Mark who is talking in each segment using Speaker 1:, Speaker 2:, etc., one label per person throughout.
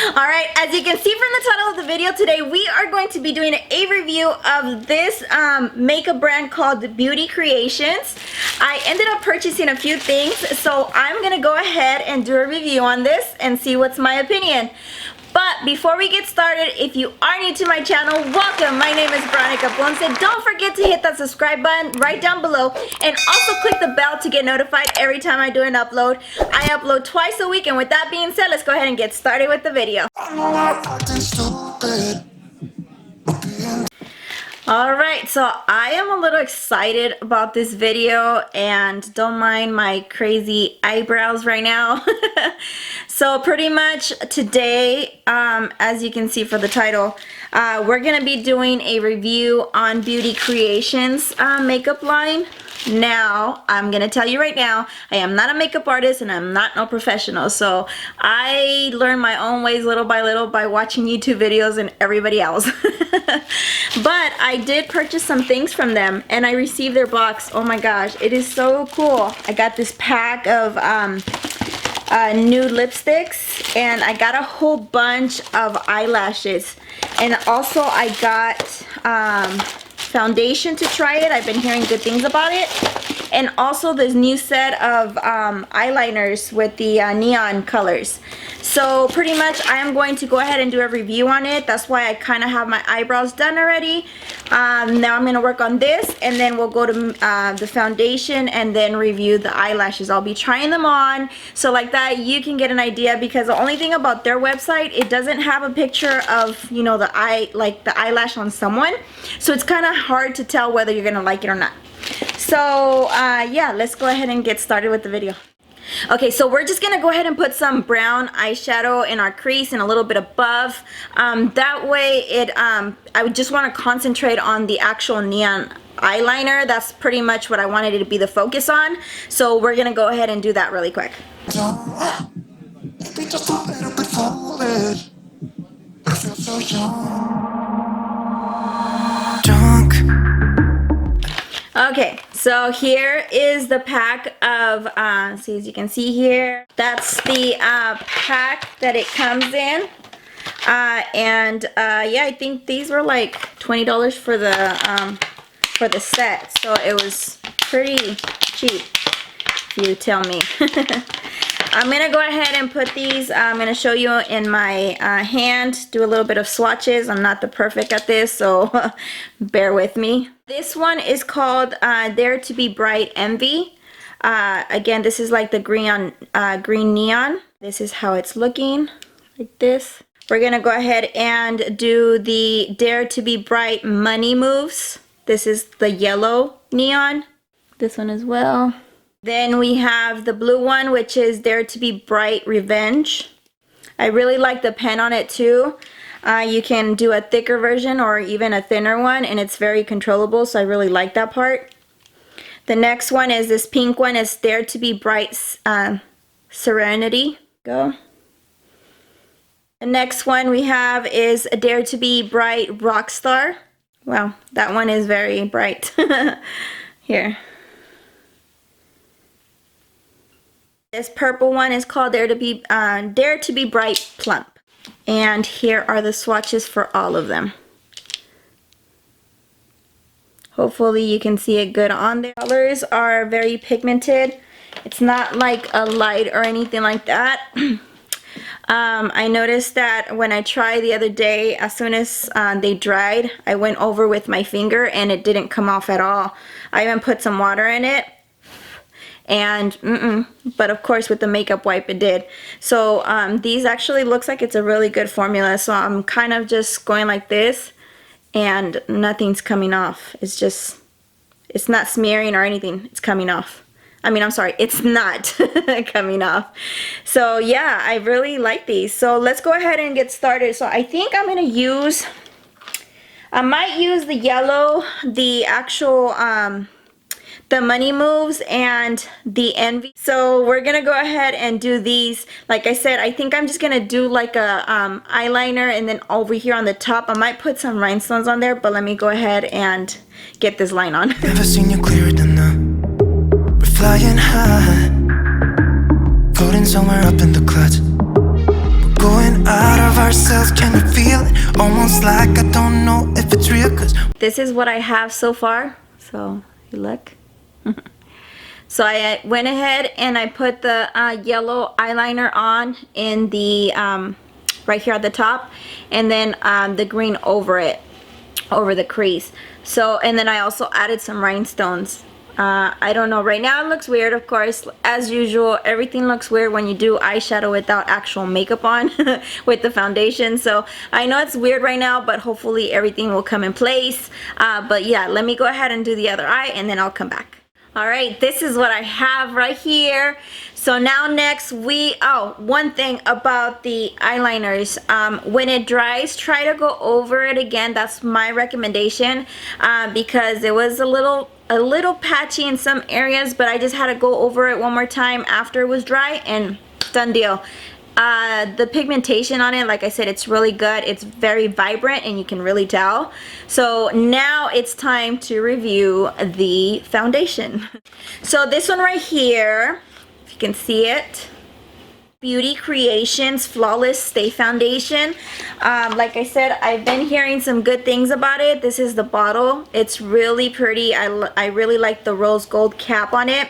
Speaker 1: Alright, as you can see from the title of the video today, we are going to be doing a review of this makeup brand called Beauty Creations. I ended up purchasing a few things, so I'm going to go ahead and do a review on this and see what's my opinion. But before we get started, if you are new to my channel, welcome. My name is Veronica Ponce. Don't forget to hit that subscribe button right down below and also click the bell to get notified every time I do an upload. I upload twice a week, and with that being said, let's go ahead and get started with the video. Alright, so I am a little excited about this video, and don't mind my crazy eyebrows right now. So pretty much today, as you can see for the title, we're going to be doing a review on Beauty Creations makeup line. Now, I'm going to tell you right now, I am not a makeup artist and I'm not no professional. So I learn my own ways little by watching YouTube videos and everybody else. But I did purchase some things from them and I received their box. Oh my gosh, it is so cool. I got this pack of nude lipsticks, and I got a whole bunch of eyelashes, and also I got foundation to try it. I've been hearing good things about it, and also this new set of eyeliners with the neon colors. So pretty much I am going to go ahead and do a review on it. That's why I kind of have my eyebrows done already. Now I'm going to work on this, and then we'll go to the foundation and then review the eyelashes. I'll be trying them on, so like that you can get an idea, because the only thing about their website, it doesn't have a picture of, you know, the eyelash on someone, so it's kind of hard to tell whether you're going to like it or not. So yeah, let's go ahead and get started with the video. Okay, so we're just gonna go ahead and put some brown eyeshadow in our crease and a little bit above. That way I would just want to concentrate on the actual neon eyeliner. That's pretty much what I wanted it to be the focus on. So we're gonna go ahead and do that really quick. Okay, so here is the pack of, see, as you can see here, that's the pack that it comes in. Yeah, I think these were like $20 for the set, so it was pretty cheap, if you tell me. I'm going to go ahead and put these, I'm going to show you in my hand, do a little bit of swatches. I'm not the perfect at this, so bear with me. This one is called Dare to Be Bright Envy. Again, this is like the green neon. This is how it's looking, like this. We're going to go ahead and do the Dare to Be Bright Money Moves. This is the yellow neon. This one as well. Then we have the blue one, which is Dare to Be Bright Revenge. I really like the pen on it too. You can do a thicker version or even a thinner one, and it's very controllable, so I really like that part. The next one is this pink one, is Dare to Be Bright Serenity. Go. The next one we have is Dare to Be Bright Rockstar. Wow, that one is very bright. Here. This purple one is called Dare to Be Bright Plump. And here are the swatches for all of them. Hopefully you can see it good on there. Colors are very pigmented. It's not like a light or anything like that. I noticed that when I tried the other day, as soon as they dried, I went over with my finger and it didn't come off at all. I even put some water in it, and but of course with the makeup wipe it did. So these actually looks like it's a really good formula, so I'm kind of just going like this and nothing's coming off. It's not smearing or anything, it's coming off. I mean, I'm sorry, it's not coming off. So yeah, I really like these. So let's go ahead and get started. So I think I'm gonna use, I might use the yellow, the actual the Money Moves and the Envy. So we're gonna go ahead and do these. Like I said, I think I'm just gonna do like a eyeliner, and then over here on the top I might put some rhinestones on there, but let me go ahead and get this line on.
Speaker 2: Never seen you clearer than now. We're flying high, floating somewhere up in the clouds. We're Going out of ourselves, can we feel it? Almost like I don't know if it's real, 'cause
Speaker 1: this is what I have so far. So you look. So I went ahead and I put the yellow eyeliner on in the right here at the top, and then the green over it, over the crease. So, and then I also added some rhinestones. I don't know, right now it looks weird, of course, as usual. Everything looks weird when you do eyeshadow without actual makeup on with the foundation. So I know it's weird right now, but hopefully everything will come in place. But yeah, let me go ahead and do the other eye and then I'll come back. All right, this is what I have right here. So now next one thing about the eyeliners, when it dries, try to go over it again. That's my recommendation, because it was a little patchy in some areas, but I just had to go over it one more time after it was dry and done deal. The pigmentation on it, like I said, it's really good. It's very vibrant and you can really tell. So now it's time to review the foundation. So this one right here, if you can see it, Beauty Creations Flawless Stay Foundation. Like I said, I've been hearing some good things about it. This is the bottle. It's really pretty. I really like the rose gold cap on it.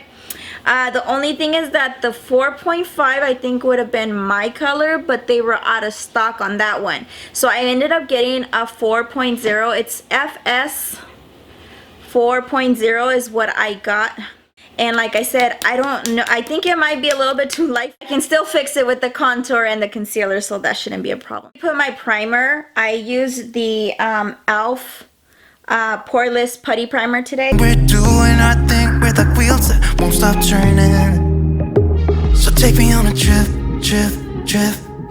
Speaker 1: The only thing is that the 4.5 I think would have been my color, but they were out of stock on that one. So I ended up getting a 4.0. It's FS 4.0 is what I got. And like I said, I don't know, I think it might be a little bit too light. I can still fix it with the contour and the concealer, so that shouldn't be a problem. Put my primer. I used the e.l.f. Poreless Putty Primer today.
Speaker 2: we're doing our thing, we're like wheels that won't stop turning. So take me on a trip,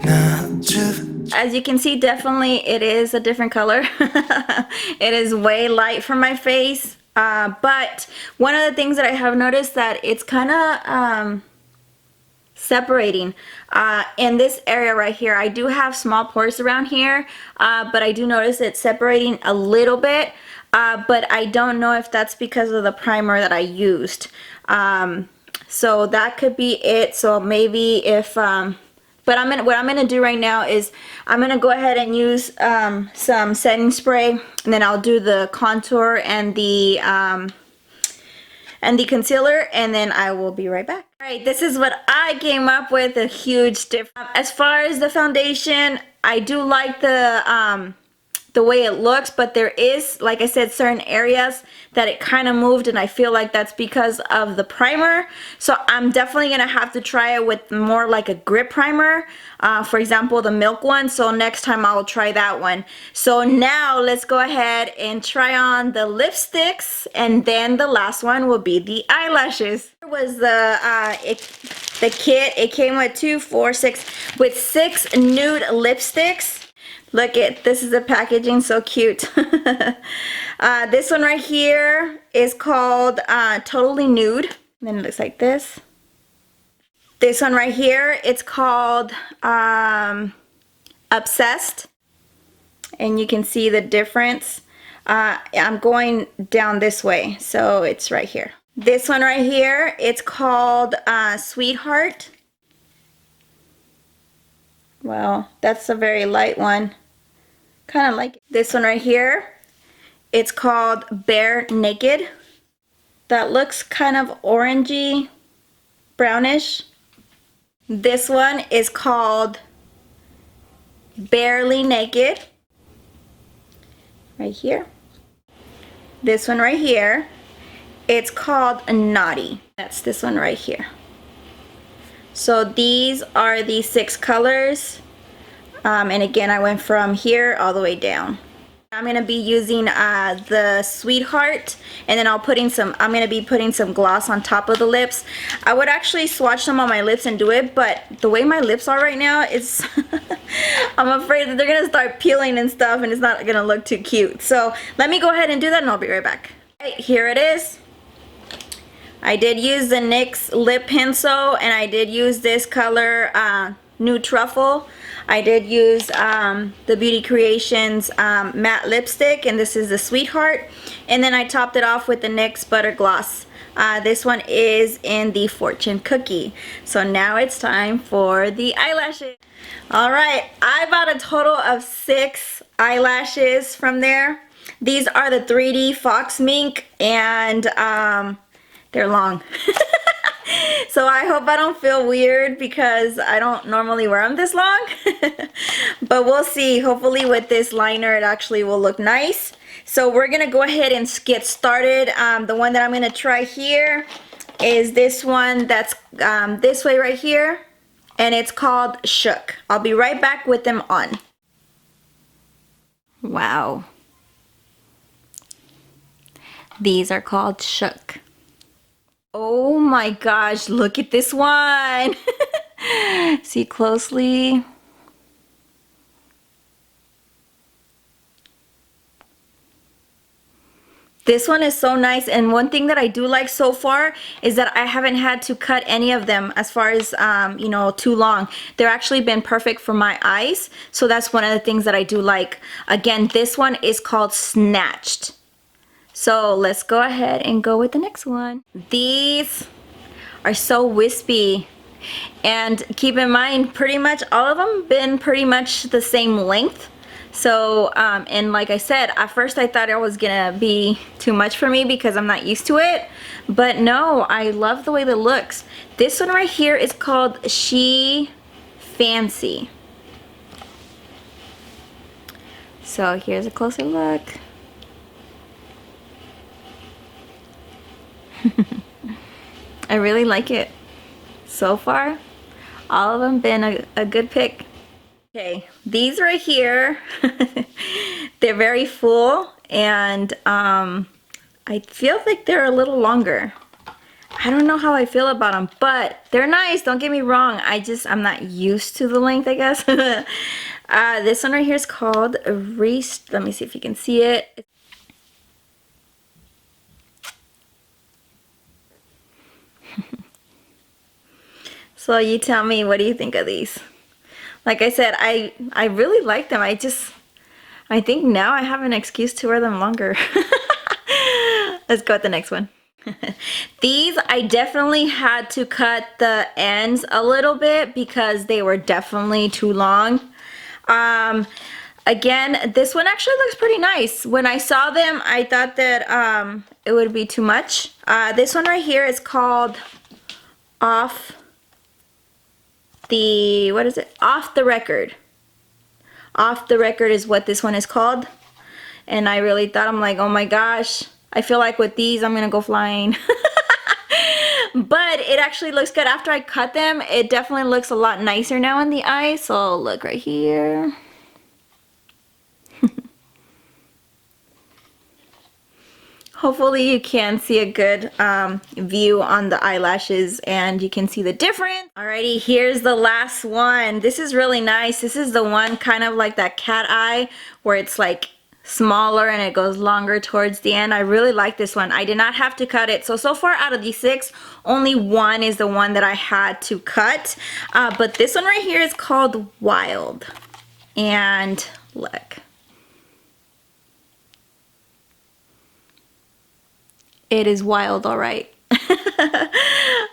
Speaker 2: nah, trip.
Speaker 1: As you can see, definitely it is a different color. It is way light for my face. But one of the things that I have noticed that it's kind of separating in this area right here. I do have small pores around here, but I do notice it's separating a little bit. But I don't know if that's because of the primer that I used. So that could be it. So maybe if but what I'm gonna do right now is I'm gonna go ahead and use some setting spray, and then I'll do the contour and the concealer, and then I will be right back. All right, this is what I came up with, a huge difference. As far as the foundation, I do like the way it looks, but there is, like I said, certain areas that it kind of moved, and I feel like that's because of the primer. So I'm definitely gonna have to try it with more like a grip primer, for example the milk one. So next time I'll try that one. So now let's go ahead and try on the lipsticks, and then the last one will be the eyelashes. Here was the kit. It came with 6 nude lipsticks. Look at this, is the packaging, so cute. This one right here is called Totally Nude. And then it looks like this. This one right here, it's called Obsessed. And you can see the difference. I'm going down this way, so it's right here. This one right here, it's called Sweetheart. Well, that's a very light one. Kind of like it. This one right here, it's called Bare Naked. That looks kind of orangey, brownish. This one is called Barely Naked. Right here. This one right here, it's called Naughty. That's this one right here. So these are the 6 colors. And again, I went from here all the way down. I'm gonna be using the Sweetheart, and then I'm gonna be putting some gloss on top of the lips. I would actually swatch them on my lips and do it, but the way my lips are right now, it's I'm afraid that they're gonna start peeling and stuff, and it's not gonna look too cute. So let me go ahead and do that, and I'll be right back. Right, here it is. I did use the NYX lip pencil, and I did use this color Nude Truffle. I did use the Beauty Creations matte lipstick, and this is the Sweetheart. And then I topped it off with the NYX Butter Gloss This one is in the fortune cookie. So now it's time for the eyelashes. All right, I bought a total of 6 eyelashes from there. These are the 3D Fox Mink, and they're long. So I hope I don't feel weird because I don't normally wear them this long. But we'll see. Hopefully with this liner it actually will look nice. So we're gonna go ahead and get started. The one that I'm gonna try here is this one that's this way right here, and it's called Shook. I'll be right back with them on. Wow. These are called Shook. Oh my gosh, look at this one. See closely. This one is so nice, and one thing that I do like so far is that I haven't had to cut any of them as far as you know, too long. They're actually been perfect for my eyes, so that's one of the things that I do like. Again, this one is called Snatched. So let's go ahead and go with the next one. These are so wispy, and keep in mind, pretty much all of them been pretty much the same length. So and like I said, at first I thought it was gonna be too much for me because I'm not used to it, but no, I love the way that looks. This one right here is called She Fancy. So here's a closer look. I really like it. So far, all of them been a good pick. Okay, these right here, they're very full, and I feel like they're a little longer. I don't know how I feel about them, but they're nice, don't get me wrong. I'm not used to the length, I guess. This one right here is called Reese. Let me see if you can see it. So you tell me, what do you think of these? Like I said, I really like them. I think now I have an excuse to wear them longer. Let's go with the next one. These, I definitely had to cut the ends a little bit because they were definitely too long. Again, this one actually looks pretty nice. When I saw them, I thought that it would be too much. This one right here is called Off the Record. Off the Record is what this one is called. And I really thought, I'm like, oh my gosh, I feel like with these I'm gonna go flying. But it actually looks good. After I cut them, it definitely looks a lot nicer now in the eye. So look right here. Hopefully you can see a good view on the eyelashes and you can see the difference. Alrighty, here's the last one. This is really nice. This is the one kind of like that cat eye where it's like smaller and it goes longer towards the end. I really like this one. I did not have to cut it. So far out of these 6, only one is the one that I had to cut. But this one right here is called Wild. And look. It is wild, all right.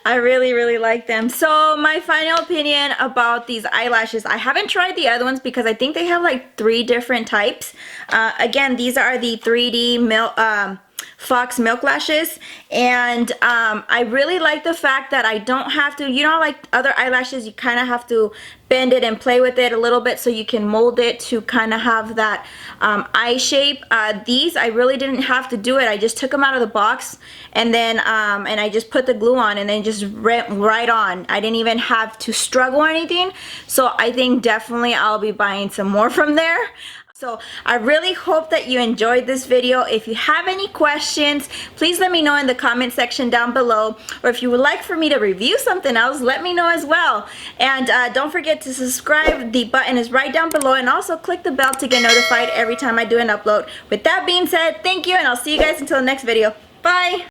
Speaker 1: I really like them. So my final opinion about these eyelashes, I haven't tried the other ones because I think they have like 3 different types. Again, these are the 3D Fox Milk Lashes, and I really like the fact that I don't have to, you know, like other eyelashes, you kind of have to bend it and play with it a little bit so you can mold it to kind of have that eye shape. These, I really didn't have to do it. I just took them out of the box, and then and I just put the glue on and then just went right on. I didn't even have to struggle or anything. So I think definitely I'll be buying some more from there. So I really hope that you enjoyed this video. If you have any questions, please let me know in the comment section down below. Or if you would like for me to review something else, let me know as well. And don't forget to subscribe. The button is right down below. And also click the bell to get notified every time I do an upload. With that being said, thank you, and I'll see you guys until the next video. Bye!